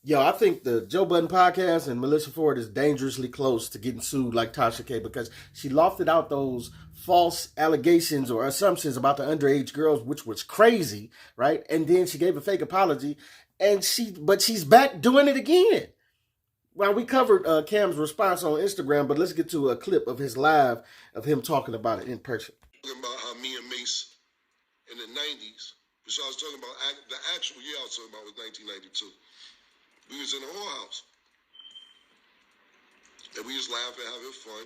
Yo, I think the Joe Budden podcast and Melissa Ford is dangerously close to getting sued like Tasha K because she lofted out those false allegations or assumptions about the underage girls, which was crazy, right? And then she gave a fake apology, and she's back doing it again. Well, we covered Cam's response on Instagram, but let's get to a clip of his live of him talking about it in person. Talking about how me and Mace in the 90s, which I was talking about, the actual year I was talking about was 1992. We was in a whorehouse. And we was laughing, having fun.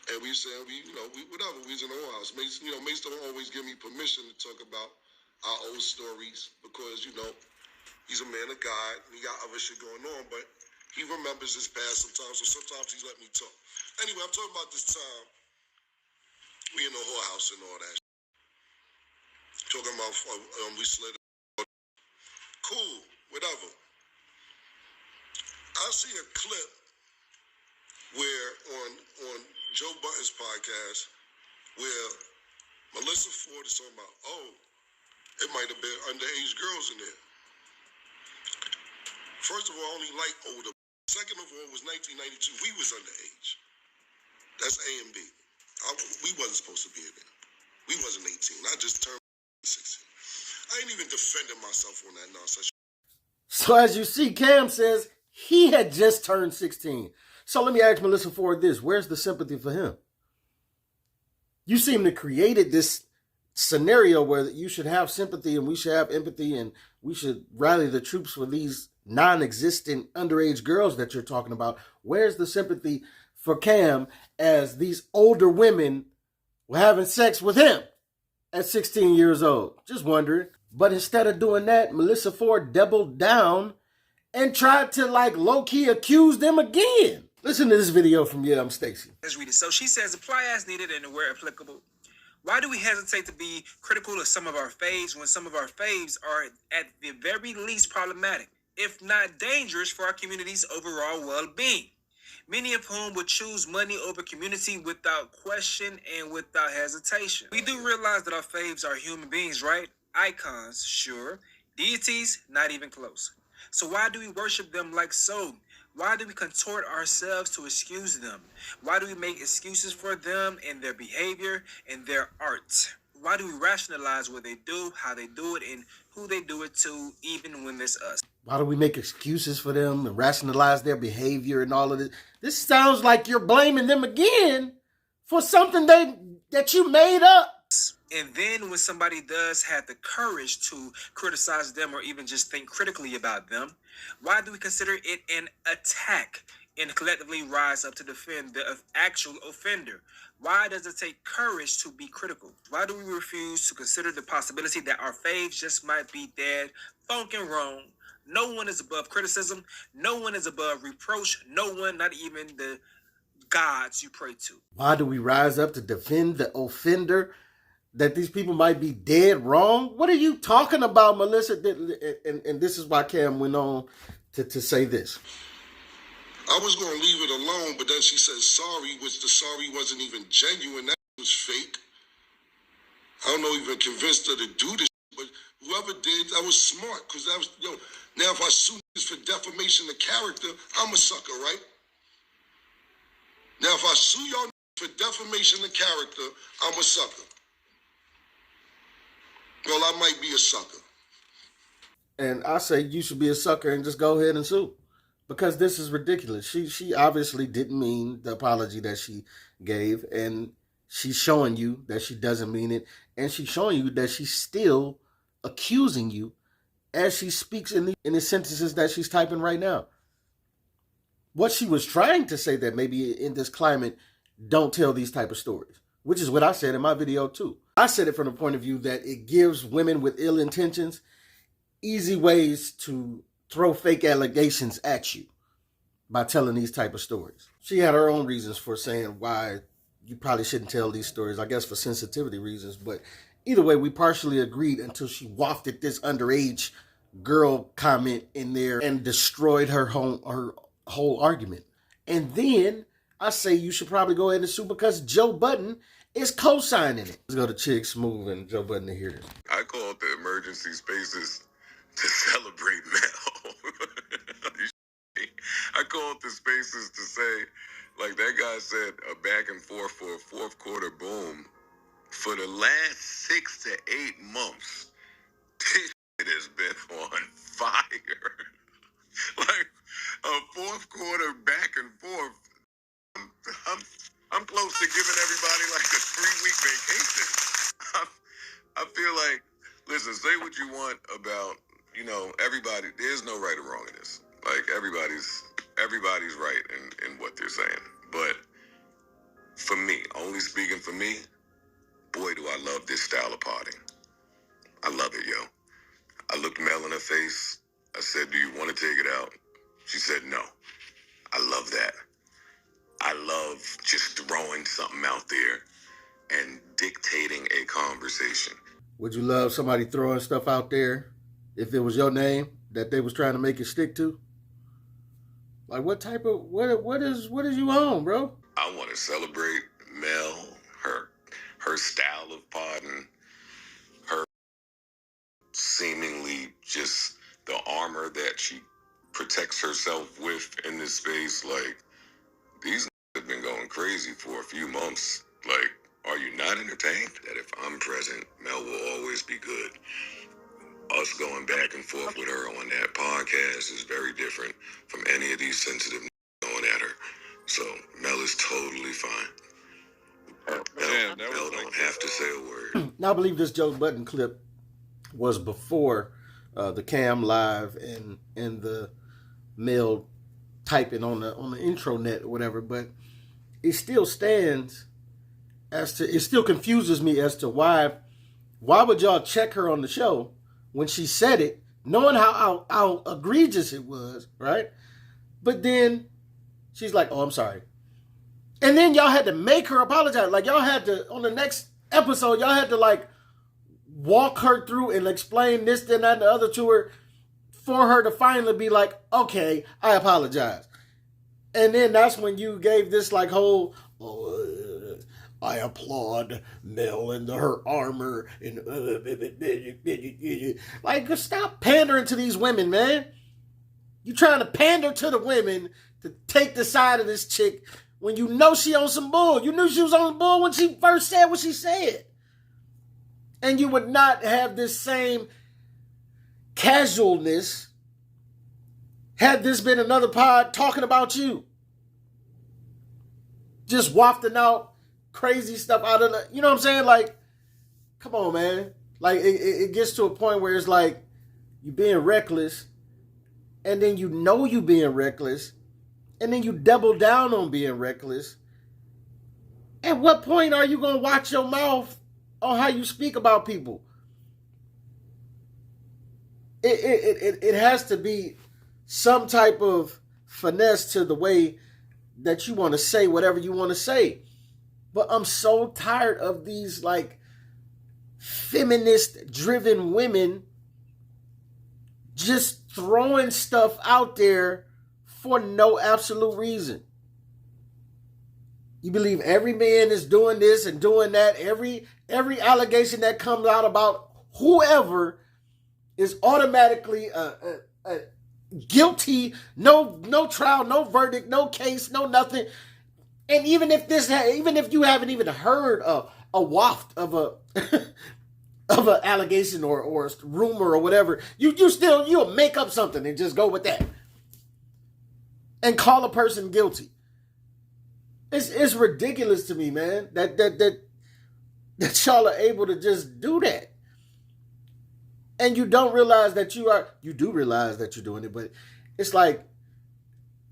And we said, whatever, we was in a whorehouse. Mace, Mace don't always give me permission to talk about our old stories because, he's a man of God and he got other shit going on, but he remembers his past sometimes, so sometimes he let me talk. Anyway, I'm talking about this time we in the whorehouse and all that shit. Talking about we slid. Cool. Whatever. I see a clip where on Joe Budden's podcast where Melissa Ford is talking about, it might have been underage girls in there. First of all, I only like older. Second of all, it was 1992. We was underage. That's A and B. We wasn't supposed to be in there. We wasn't 18. I just turned 16. I ain't even defending myself on that nonsense. So as you see, Cam says he had just turned 16. So let me ask Melissa Ford this. Where's the sympathy for him? You seem to created this scenario where you should have sympathy and we should have empathy and we should rally the troops for these non-existent underage girls that you're talking about. Where's the sympathy for Cam as these older women were having sex with him at 16 years old? Just wondering. But instead of doing that, Melissa Ford doubled down and tried to low-key accuse them again. Listen to this video from I'm Stacy. Let's read it. So she says, apply as needed and where applicable. Why do we hesitate to be critical of some of our faves when some of our faves are at the very least problematic, if not dangerous, for our community's overall well-being? Many of whom would choose money over community without question and without hesitation. We do realize that our faves are human beings, right? Icons, sure. Deities, not even close. So why do we worship them like so? Why do we contort ourselves to excuse them? Why do we make excuses for them and their behavior and their art? Why do we rationalize what they do, how they do it, and who they do it to, even when it's us? Why do we make excuses for them and rationalize their behavior and all of this? This sounds like you're blaming them again for something that you made up. And then when somebody does have the courage to criticize them or even just think critically about them, why do we consider it an attack and collectively rise up to defend the actual offender? Why does it take courage to be critical? Why do we refuse to consider the possibility that our faves just might be dead, funkin' wrong? No one is above criticism. No one is above reproach. No one, not even the gods you pray to. Why do we rise up to defend the offender? That these people might be dead wrong? What are you talking about, Melissa? And this is why Cam went on to say this. I was going to leave it alone, but then she said sorry, which the sorry wasn't even genuine. That was fake. I don't know, even convinced her to do this, but whoever did, that was smart, because that was, now if I sue this for defamation of character, I'm a sucker, right? Now if I sue y'all for defamation of character, I'm a sucker. Well, I might be a sucker. And I say you should be a sucker and just go ahead and sue. Because this is ridiculous. She obviously didn't mean the apology that she gave. And she's showing you that she doesn't mean it. And she's showing you that she's still accusing you as she speaks in the sentences that she's typing right now. What she was trying to say that maybe in this climate, don't tell these type of stories. Which is what I said in my video too. I said it from the point of view that it gives women with ill intentions easy ways to throw fake allegations at you by telling these type of stories. She had her own reasons for saying why you probably shouldn't tell these stories, I guess for sensitivity reasons. But either way, we partially agreed until she wafted this underage girl comment in there and destroyed her whole argument. And then I say you should probably go ahead and sue because Joe Budden is co-signing it. Let's go to Chick Smooth and Joe Budden to hear this. I call it the emergency spaces to celebrate Mel. go to spaces to say, like that guy said, a back and forth for a fourth quarter boom. For the last 6 to 8 months, this shit has been on fire. Like a fourth quarter back and forth. I'm close to giving everybody like a 3-week vacation. I feel like, listen, say what you want about, everybody. There's no right or wrong in this. Like everybody's right in what they're saying. But for me, only speaking for me, boy, do I love this style of potting. I love it, yo. I looked Mel in her face. I said, do you want to take it out? She said, no. I love that. I love just throwing something out there and dictating a conversation. Would you love somebody throwing stuff out there if it was your name that they was trying to make it stick to? Like what is you on, bro? I want to celebrate Mel, her style of podding, her seemingly just the armor that she protects herself with in this space. Like, these have been going crazy for a few months. Like, are you not entertained? That if I'm present, Mel will always be good. Us going back and forth with her on that podcast is very different from any of these sensitive going at her. So Mel is totally fine. Mel don't have to say a word. Now I believe this Joe Budden clip was before the Cam live and the Mel typing on the intranet or whatever, but it still stands as to, it still confuses me as to why would y'all check her on the show when she said it, knowing how egregious it was, right? But then she's like, oh, I'm sorry. And then y'all had to make her apologize. Like y'all had to, on the next episode, y'all had to like walk her through and explain this, then that, and the other to her for her to finally be like, okay, I apologize. And then that's when you gave this like whole, I applaud Mel and her armor and like stop pandering to these women, man. You trying to pander to the women to take the side of this chick when you know she on some bull. You knew she was on the bull when she first said what she said. And you would not have this same casualness had this been another pod talking about you. Just wafting out crazy stuff out of the, you know what I'm saying? Like, come on, man. Like, it gets to a point where it's like, you being reckless, and then you know you being reckless, and then you double down on being reckless. At what point are you going to watch your mouth on how you speak about people? It has to be some type of finesse to the way that you want to say whatever you want to say. But I'm so tired of these like feminist driven women just throwing stuff out there for no absolute reason. You believe every man is doing this and doing that. Every allegation that comes out about whoever is automatically guilty. No trial, no verdict, no case, no nothing. And even if you haven't even heard a waft of a of an allegation or rumor or whatever, you'll make up something and just go with that and call a person guilty. It's ridiculous to me, man, that y'all are able to just do that. And you don't realize that you do realize that you're doing it, but it's like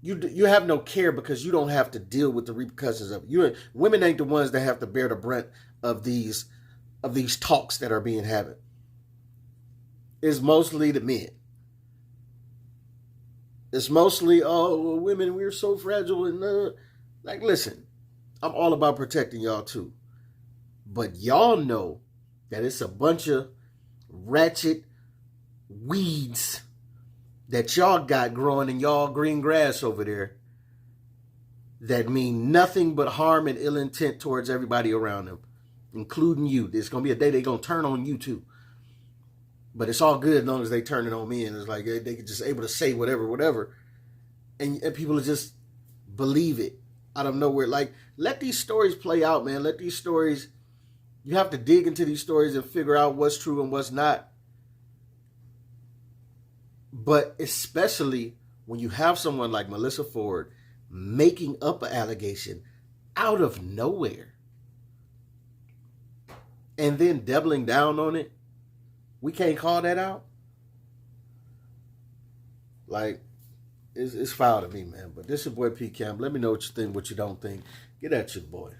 you have no care because you don't have to deal with the repercussions of it. Women ain't the ones that have to bear the brunt of these talks that are being had. It's mostly the men. It's mostly, oh, women, we're so fragile. And like, listen, I'm all about protecting y'all too. But y'all know that it's a bunch of ratchet weeds that y'all got growing in y'all green grass over there that mean nothing but harm and ill intent towards everybody around them, including you. There's going to be a day they're going to turn on you too. But it's all good as long as they turn it on me, and it's like they can just able to say whatever. and people just believe it out of nowhere. Like, let these stories play out, man. Let these stories, you have to dig into these stories and figure out what's true and what's not. But especially when you have someone like Melissa Ford making up an allegation out of nowhere and then doubling down on it, we can't call that out. Like, it's foul to me, man. But this is your boy P. Camp. Let me know what you think, what you don't think. Get at your boy.